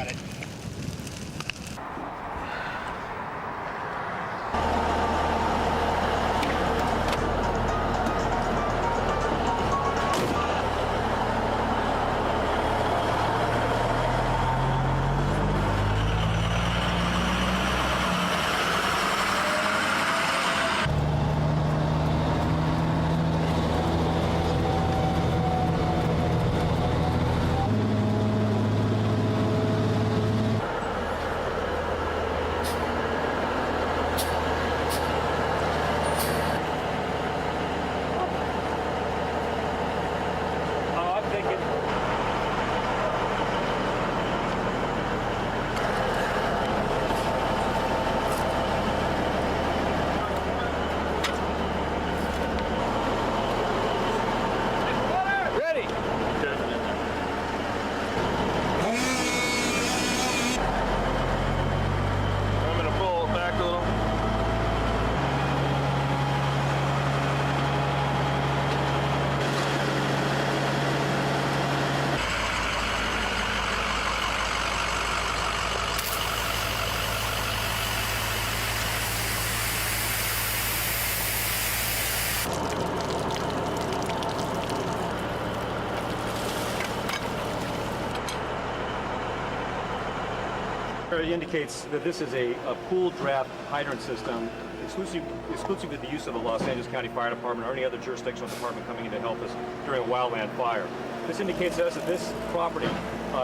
at it. It indicates that this is a pool draft hydrant system exclusive to the use of the Los Angeles County Fire Department or any other jurisdictional department coming in to help us during a wildland fire. This indicates to us that this property,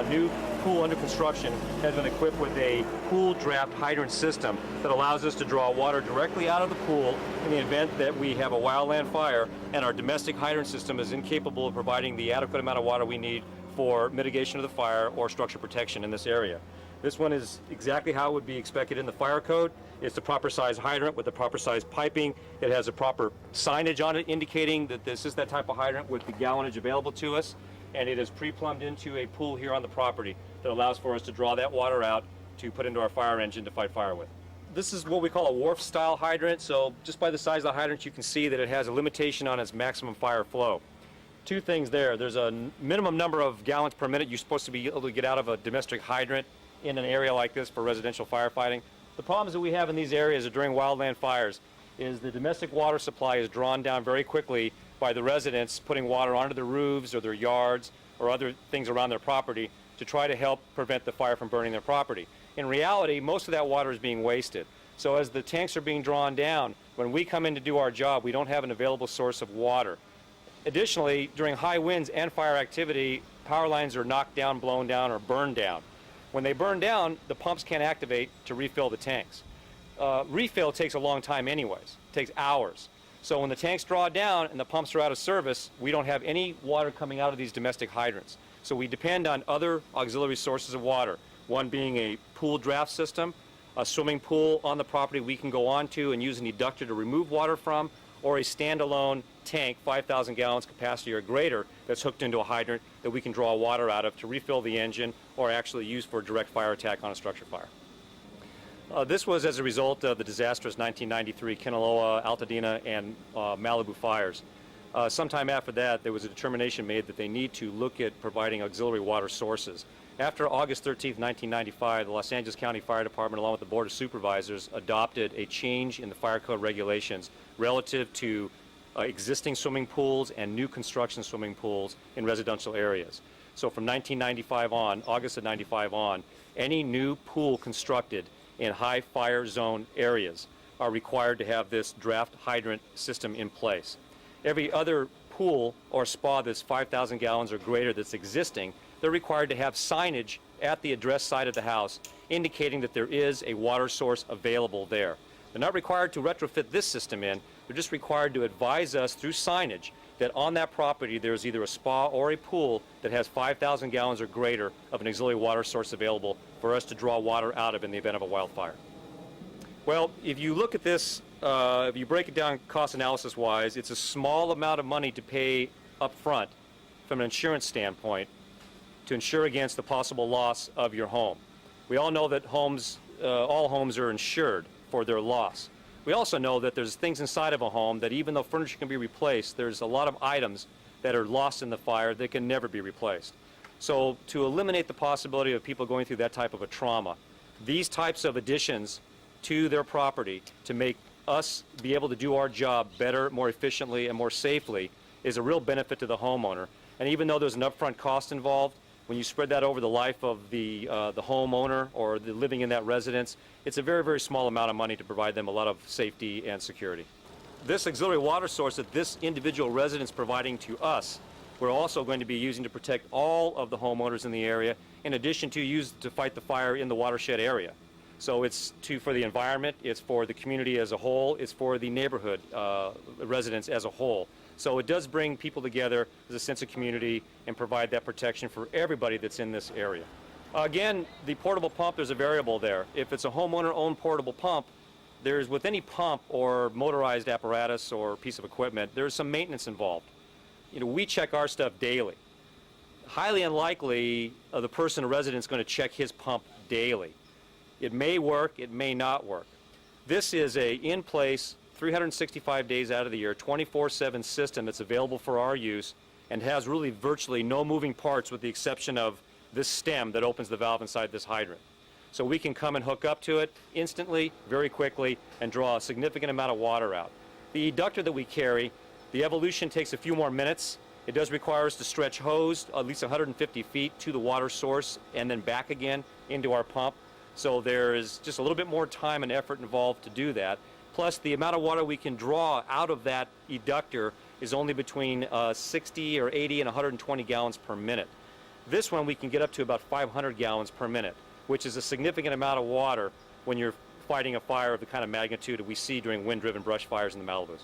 new pool under construction, has been equipped with a pool draft hydrant system that allows us to draw water directly out of the pool in the event that we have a wildland fire and our domestic hydrant system is incapable of providing the adequate amount of water we need for mitigation of the fire or structure protection in this area. This one is exactly how it would be expected in the fire code. It's the proper size hydrant with the proper size piping. It has a proper signage on it indicating that this is that type of hydrant with the gallonage available to us. And it is pre-plumbed into a pool here on the property that allows for us to draw that water out to put into our fire engine to fight fire with. This is what we call a wharf style hydrant. So just by the size of the hydrant, you can see that it has a limitation on its maximum fire flow. Two things there. There's a minimum number of gallons per minute you're supposed to be able to get out of a domestic hydrant in an area like this for residential firefighting. The problems that we have in these areas during wildland fires is the domestic water supply is drawn down very quickly by the residents putting water onto their roofs or their yards or other things around their property to try to help prevent the fire from burning their property. In reality, most of that water is being wasted. So as the tanks are being drawn down, when we come in to do our job, we don't have an available source of water. Additionally, during high winds and fire activity, power lines are knocked down, blown down, or burned down. When they burn down, the pumps can't activate to refill the tanks. Refill takes a long time anyways. It takes hours. So when the tanks draw down and the pumps are out of service, we don't have any water coming out of these domestic hydrants. So we depend on other auxiliary sources of water, one being a pool draft system, a swimming pool on the property we can go onto and use an eductor to remove water from, or a standalone tank, 5,000 gallons capacity or greater, that's hooked into a hydrant that we can draw water out of to refill the engine or actually use for a direct fire attack on a structure fire. This was as a result of the disastrous 1993 Kinaloa, Altadena, and Malibu fires. Sometime after that, there was a determination made that they need to look at providing auxiliary water sources. After August 13, 1995, the Los Angeles County Fire Department, along with the Board of Supervisors, adopted a change in the fire code regulations relative to existing swimming pools and new construction swimming pools in residential areas. So from 1995 on, August of 95 on, any new pool constructed in high fire zone areas are required to have this draft hydrant system in place. Every other pool or spa that's 5,000 gallons or greater that's existing, they're required to have signage at the address side of the house indicating that there is a water source available there. They're not required to retrofit this system in, they're just required to advise us through signage that on that property there's either a spa or a pool that has 5,000 gallons or greater of an auxiliary water source available for us to draw water out of in the event of a wildfire. Well, if you look at this, if you break it down cost analysis wise, it's a small amount of money to pay up front from an insurance standpoint to insure against the possible loss of your home. We all know that all homes are insured for their loss. We also know that there's things inside of a home that even though furniture can be replaced, there's a lot of items that are lost in the fire that can never be replaced. So to eliminate the possibility of people going through that type of a trauma, these types of additions to their property to make us be able to do our job better, more efficiently, and more safely is a real benefit to the homeowner. And even though there's an upfront cost involved, when you spread that over the life of the homeowner or the living in that residence, it's a very, very small amount of money to provide them a lot of safety and security. This auxiliary water source that this individual resident's providing to us, we're also going to be using to protect all of the homeowners in the area, in addition to use to fight the fire in the watershed area. So it's for the environment, it's for the community as a whole, it's for the neighborhood residents as a whole. So it does bring people together as a sense of community and provide that protection for everybody that's in this area. Again, the portable pump, there's a variable there. If it's a homeowner-owned portable pump, with any pump or motorized apparatus or piece of equipment, there's some maintenance involved. You know, we check our stuff daily. Highly unlikely the person or resident is going to check his pump daily. It may work, it may not work. This is a in-place, 365 days out of the year, 24/7 system that's available for our use and has really virtually no moving parts with the exception of this stem that opens the valve inside this hydrant. So we can come and hook up to it instantly, very quickly, and draw a significant amount of water out. The eductor that we carry, the evolution takes a few more minutes. It does require us to stretch hose at least 150 feet to the water source and then back again into our pump. So there is just a little bit more time and effort involved to do that. Plus, the amount of water we can draw out of that eductor is only between 60 or 80 and 120 gallons per minute. This one we can get up to about 500 gallons per minute, which is a significant amount of water when you're fighting a fire of the kind of magnitude that we see during wind-driven brush fires in the Malibus.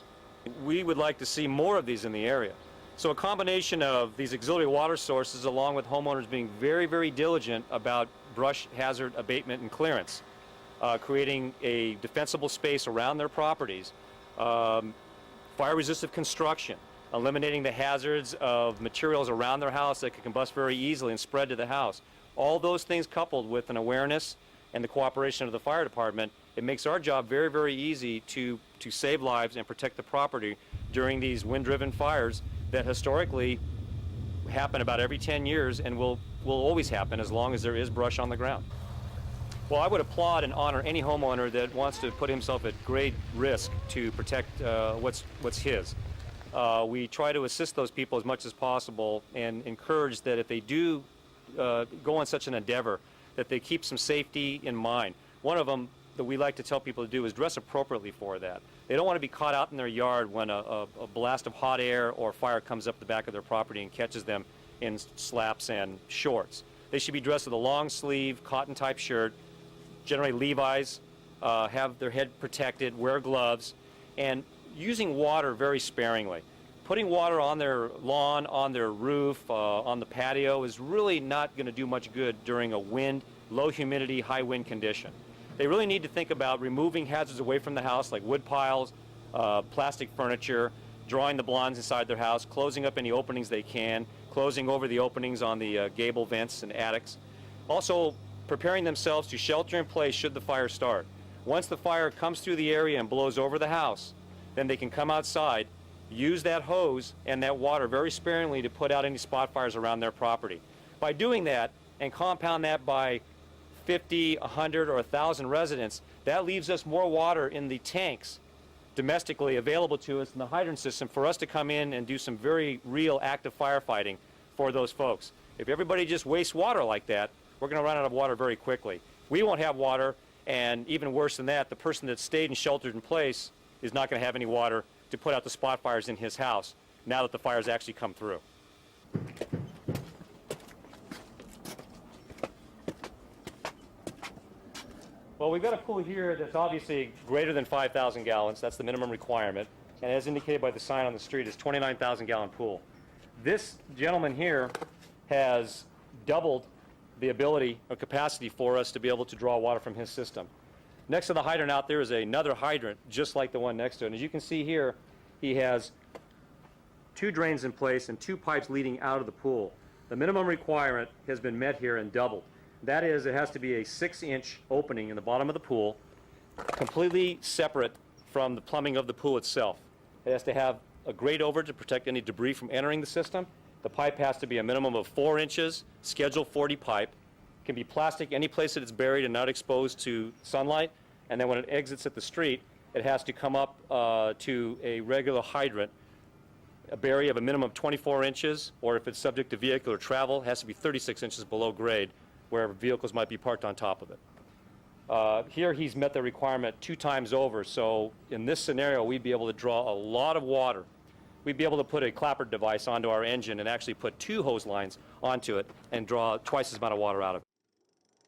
We would like to see more of these in the area. So a combination of these auxiliary water sources along with homeowners being very, very diligent about brush hazard abatement and clearance, creating a defensible space around their properties, fire-resistant construction, eliminating the hazards of materials around their house that could combust very easily and spread to the house. All those things coupled with an awareness and the cooperation of the fire department, it makes our job very, very easy to save lives and protect the property during these wind-driven fires that historically happen about every 10 years and will always happen as long as there is brush on the ground. Well, I would applaud and honor any homeowner that wants to put himself at great risk to protect what's his. We try to assist those people as much as possible and encourage that if they do go on such an endeavor, that they keep some safety in mind. One of them that we like to tell people to do is dress appropriately for that. They don't want to be caught out in their yard when a blast of hot air or fire comes up the back of their property and catches them in slaps and shorts. They should be dressed with a long sleeve cotton type shirt, generally Levi's, have their head protected, wear gloves, and using water very sparingly. Putting water on their lawn, on their roof, on the patio is really not going to do much good during a wind, low humidity, high wind condition. They really need to think about removing hazards away from the house like wood piles, plastic furniture, drawing the blinds inside their house, closing up any openings they can, closing over the openings on the gable vents and attics. Also preparing themselves to shelter in place should the fire start. Once the fire comes through the area and blows over the house, then they can come outside, use that hose and that water very sparingly to put out any spot fires around their property. By doing that and compound that by 50, 100, or 1,000 residents, that leaves us more water in the tanks domestically available to us in the hydrant system for us to come in and do some very real active firefighting for those folks. If everybody just wastes water like that, we're going to run out of water very quickly. We won't have water, and even worse than that, the person that stayed and sheltered in place is not going to have any water to put out the spot fires in his house now that the fires actually come through. Well, we've got a pool here that's obviously greater than 5,000 gallons. That's the minimum requirement. And as indicated by the sign on the street, it's a 29,000 gallon pool. This gentleman here has doubled the ability or capacity for us to be able to draw water from his system. Next to the hydrant out there is another hydrant just like the one next to it. And as you can see here, he has 2 drains in place and 2 pipes leading out of the pool. The minimum requirement has been met here and doubled. That is, it has to be a 6-inch opening in the bottom of the pool, completely separate from the plumbing of the pool itself. It has to have a grate over to protect any debris from entering the system. The pipe has to be a minimum of 4 inches, Schedule 40 pipe. Can be plastic any place that it's buried and not exposed to sunlight. And then when it exits at the street, it has to come up to a regular hydrant. A bury of a minimum of 24 inches, or if it's subject to vehicular travel, it has to be 36 inches below grade, where vehicles might be parked on top of it. Here he's met the requirement 2 times over, so in this scenario we'd be able to draw a lot of water. We'd be able to put a clapper device onto our engine and actually put 2 hose lines onto it and draw twice as amount of water out of it.